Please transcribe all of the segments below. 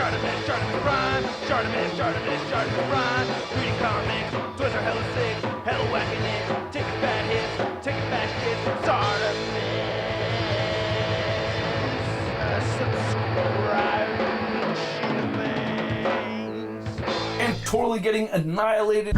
ShartimusPrime, ShartimusPrime. Reading comics, toys are hella sick, hella whacking it, taking bad hits, taking bad shit. Subscribe, and totally getting annihilated.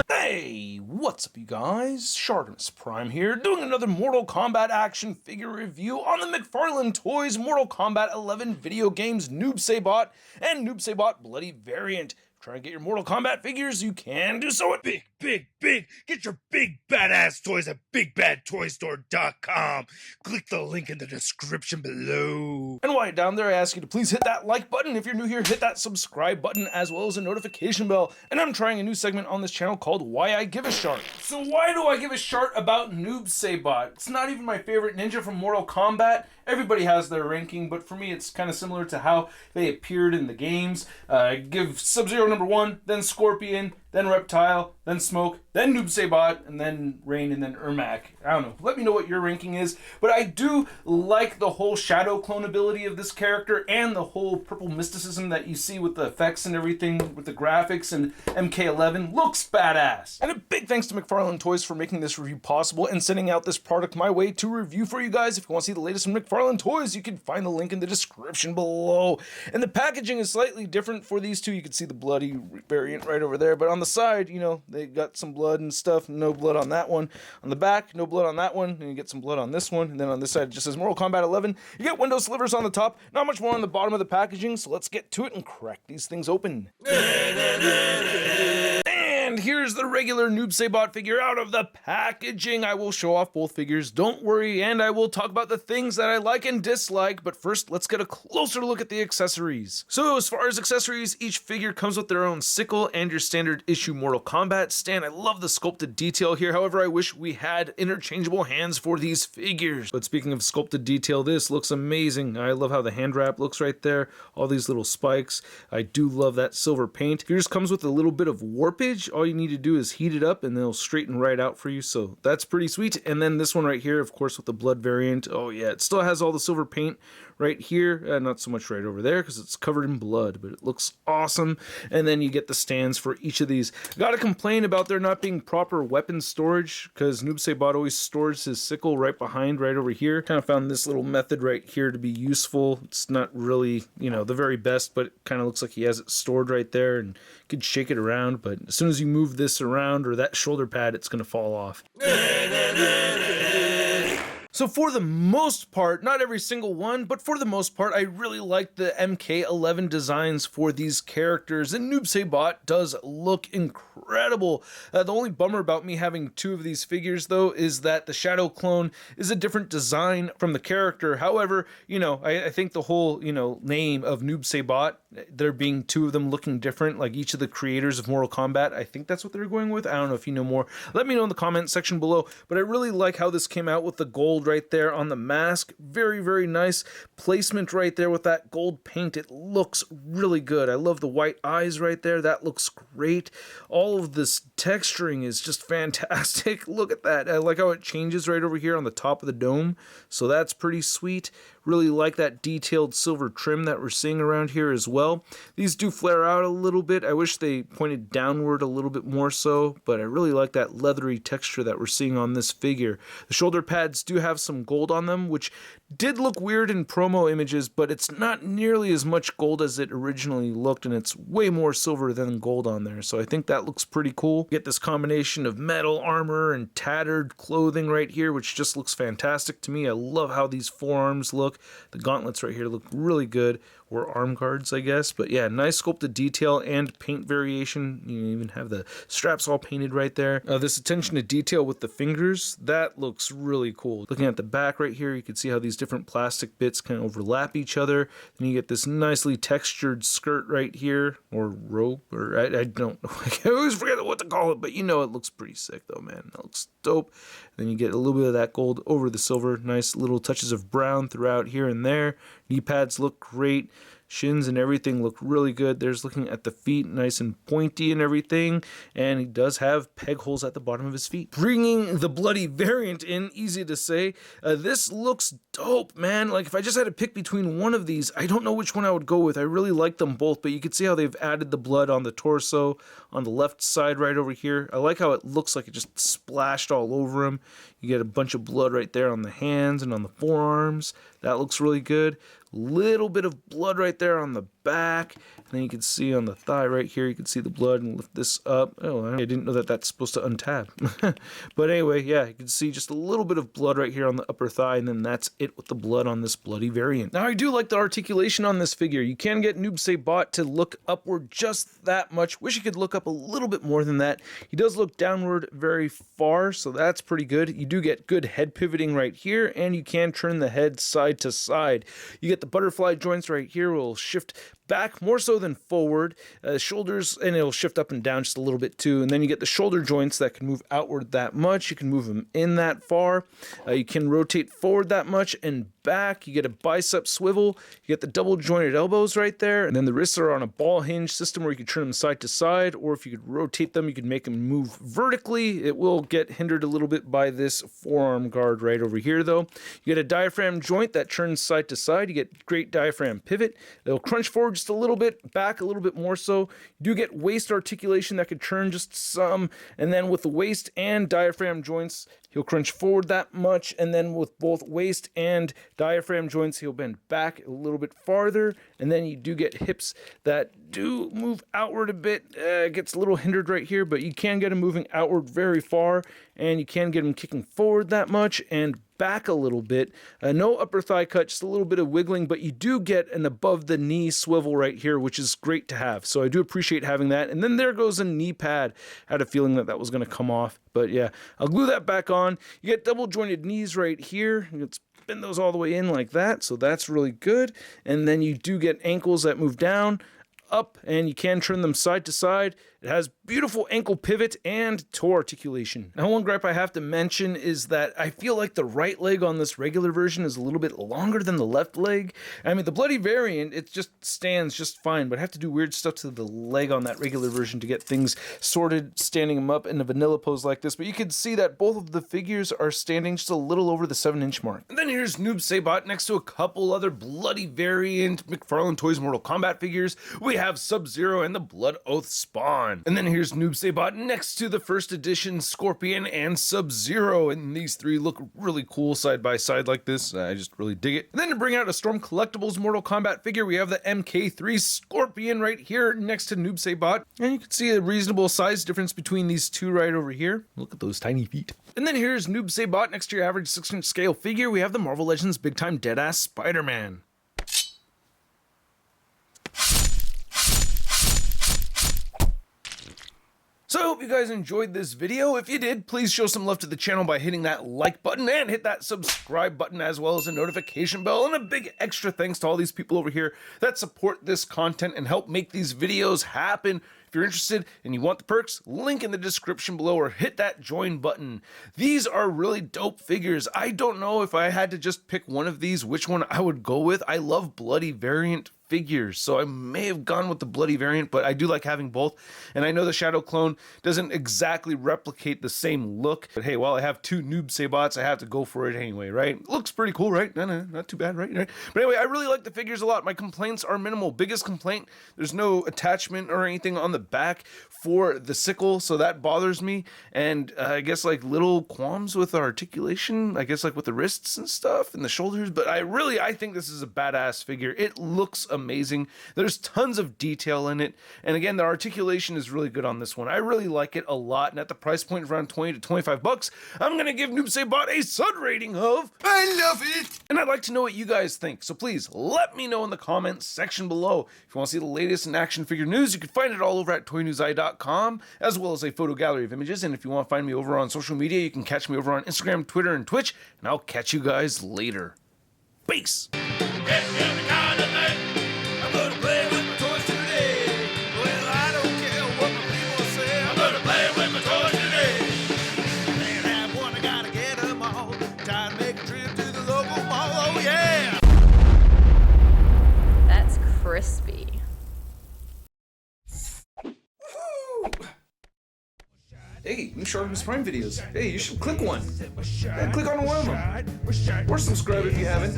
Hey, what's up you guys? ShartimusPrime here, doing another Mortal Kombat action figure review on the McFarlaneToys Mortal Kombat 11 video games Noob Saibot and Noob Saibot Bloody Variant. Trying to get your Mortal Kombat figures, you can do so at Big. Get your big badass toys at BigBadToyStore.com. Click the link in the description below. And while you're down there, I ask you to please hit that like button. If you're new here, hit that subscribe button as well as a notification bell. And I'm trying a new segment on this channel called Why I Give a Shart. So why do I give a shart about Noob Saibot? It's not even my favorite ninja from Mortal Kombat. Everybody has their ranking, but for me it's kind of similar to how they appeared in the games. Give Sub-Zero number 1, then Scorpion, then Reptile, then Smoke, then Noob Saibot, and then Rain, and then Ermac. I don't know. Let me know what your ranking is. But I do like the whole shadow clone ability of this character and the whole purple mysticism that you see with the effects and everything with the graphics, and MK11 looks badass. And a big thanks to McFarlaneToys for making this review possible and sending out this product my way to review for you guys. If you want to see the latest from McFarlaneToys, you can find the link in the description below. And the packaging is slightly different for these two. You can see the bloody variant right over there, but on the side, you know, they got some blood and stuff. No blood on that one. On the back, no blood on that one. And you get some blood on this one. And then on this side, it just says Mortal Kombat 11. You get window slivers on the top. Not much more on the bottom of the packaging. So let's get to it and crack these things open. And here's the regular Noob Saibot figure out of the packaging. I will show off both figures, don't worry, and I will talk about the things that I like and dislike, but first let's get a closer look at the accessories. So as far as accessories, each figure comes with their own sickle and your standard issue Mortal Kombat stand. I love the sculpted detail here, however I wish we had interchangeable hands for these figures. But speaking of sculpted detail, this looks amazing. I love how the hand wrap looks right there, all these little spikes. I do love that silver paint. Figures comes with a little bit of warpage. All you need to do is heat it up and they'll straighten right out for you, so that's pretty sweet. And then this one right here, of course, with the blood variant, oh yeah, it still has all the silver paint right here, not so much right over there because it's covered in blood, but it looks awesome. And then you get the stands for each of these. Gotta complain about there not being proper weapon storage, because Noob Saibot always stores his sickle right behind, right over here. Kind of found this little method right here to be useful. It's not really, you know, the very best, but it kind of looks like he has it stored right there and you could shake it around, but as soon as you move this around or that shoulder pad, it's gonna fall off. So for the most part, not every single one, but for the most part, I really like the MK11 designs for these characters, and Noob Saibot does look incredible. The only bummer about me having two of these figures, though, is that the shadow clone is a different design from the character. However, you know, I think the whole, you know, name of Noob Saibot, there being two of them looking different, like each of the creators of Mortal Kombat, I think that's what they're going with. I don't know if you know more. Let me know in the comment section below, but I really like how this came out with the gold right there on the mask. Very nice placement right there with that gold paint. It looks really good. I love the white eyes right there. That looks great. All of this texturing is just fantastic. Look at that. I like how it changes right over here on the top of the dome, so that's pretty sweet. Really like that detailed silver trim that we're seeing around here as well. These do flare out a little bit. I wish they pointed downward a little bit more so, but I really like that leathery texture that we're seeing on this figure. The shoulder pads do have some gold on them, which did look weird in promo images, but it's not nearly as much gold as it originally looked, and it's way more silver than gold on there, so I think that looks pretty cool. You get this combination of metal armor and tattered clothing right here, which just looks fantastic to me. I love how these forearms look. The gauntlets right here look really good, or arm guards, I guess, but yeah, nice sculpted detail and paint variation. You even have the straps all painted right there. This attention to detail with the fingers, that looks really cool. Looking at the back right here, you can see how these different plastic bits kind of overlap each other. Then you get this nicely textured skirt right here, or robe, or I don't know. I always forget what to call it, but you know it looks pretty sick though, man. That looks dope. Then you get a little bit of that gold over the silver. Nice little touches of brown throughout here and there. Knee pads look great. Shins and everything look really good. There's looking at the feet, nice and pointy and everything. And he does have peg holes at the bottom of his feet. Bringing the bloody variant in, easy to say. This looks dope, man. Like, if I just had to pick between one of these, I don't know which one I would go with. I really like them both, but you can see how they've added the blood on the torso, on the left side right over here. I like how it looks like it just splashed all over him. You get a bunch of blood right there on the hands and on the forearms. That looks really good. Little bit of blood right there on the back, and then you can see on the thigh right here, you can see the blood, and lift this up. Oh, I didn't know that that's supposed to untab. But anyway, yeah, you can see just a little bit of blood right here on the upper thigh, and then that's it with the blood on this bloody variant. Now, I do like the articulation on this figure. You can get Noob Saibot to look upward just that much. Wish he could look up a little bit more than that. He does look downward very far, so that's pretty good. You do get good head pivoting right here, and you can turn the head side to side. You get the butterfly joints right here will shift back more so than forward, shoulders, and it'll shift up and down just a little bit too. And then you get the shoulder joints that can move outward that much. You can move them in that far. You can rotate forward that much and back. You get a bicep swivel. You get the double jointed elbows right there. And then the wrists are on a ball hinge system where you can turn them side to side, or if you could rotate them, you could make them move vertically. It will get hindered a little bit by this forearm guard right over here though. You get a diaphragm joint that turns side to side. You get great diaphragm pivot. It'll crunch forward just a little bit, back a little bit more so. You do get waist articulation that could turn just some, and then with the waist and diaphragm joints, he'll crunch forward that much, and then with both waist and diaphragm joints, he'll bend back a little bit farther, and then you do get hips that do move outward a bit. It gets a little hindered right here, but you can get him moving outward very far, and you can get him kicking forward that much and back a little bit. No upper thigh cut, just a little bit of wiggling, but you do get an above the knee swivel right here, which is great to have. So I do appreciate having that. And then there goes a knee pad. I had a feeling that that was going to come off, but yeah, I'll glue that back on. You get double jointed knees right here. You can spin those all the way in like that. So that's really good. And then you do get ankles that move down, up, and you can turn them side to side. It has beautiful ankle pivot and toe articulation. Now, one gripe I have to mention is that I feel like the right leg on this regular version is a little bit longer than the left leg. I mean, the bloody variant, it just stands just fine, but I have to do weird stuff to the leg on that regular version to get things sorted, standing them up in a vanilla pose like this. But you can see that both of the figures are standing just a little over the 7-inch mark. And then here's Noob Saibot next to a couple other bloody variant McFarlaneToys Mortal Kombat figures. We have Sub-Zero and the Blood Oath Spawn. And then here's Noob Saibot next to the first edition Scorpion and Sub-Zero, and these three look really cool side by side like this. I just really dig it. And then to bring out a Storm Collectibles Mortal Kombat figure, we have the MK3 Scorpion right here next to Noob Saibot, and you can see a reasonable size difference between these two right over here. Look at those tiny feet. And then here's Noob Saibot next to your average 6-inch scale figure. We have the Marvel Legends Big Time Deadass Spider-Man. So I hope you guys enjoyed this video. If you did, please show some love to the channel by hitting that like button and hit that subscribe button, as well as a notification bell. And a big extra thanks to all these people over here that support this content and help make these videos happen. If you're interested and you want the perks, link in the description below, or hit that join button. These are really dope figures. I don't know if I had to just pick one of these, which one I would go with. I love bloody variant figures, so I may have gone with the bloody variant, but I do like having both. And I know the Shadow Clone doesn't exactly replicate the same look, but hey, while I have two Noob Saibots, I have to go for it anyway, right? Looks pretty cool, right? No, not too bad, right? But anyway, I really like the figures a lot. My complaints are minimal. Biggest complaint, there's no attachment or anything on the back for the sickle, so that bothers me. And I guess like little qualms with the articulation, I guess like with the wrists and stuff and the shoulders, but I think this is a badass figure. It looks amazing. There's tons of detail in it, and again, the articulation is really good on this one. I really like it a lot, and at the price point of around 20 to 25 bucks, I'm gonna give Noob Saibot a Sud rating of I love it. And I'd like to know what you guys think, so please let me know in the comments section below. If you want to see the latest in action figure news, you can find it all over at toynewseye.com, as well as a photo gallery of images. And if you want to find me over on social media, you can catch me over on Instagram, Twitter, and Twitch, and I'll catch you guys later. Peace. Time to make a trip to the local mall, oh yeah! Hey, new ShartimusPrime videos. Hey, you should click one. Yeah, click on one of them. Or subscribe if you haven't.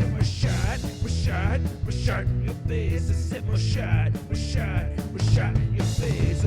Your face,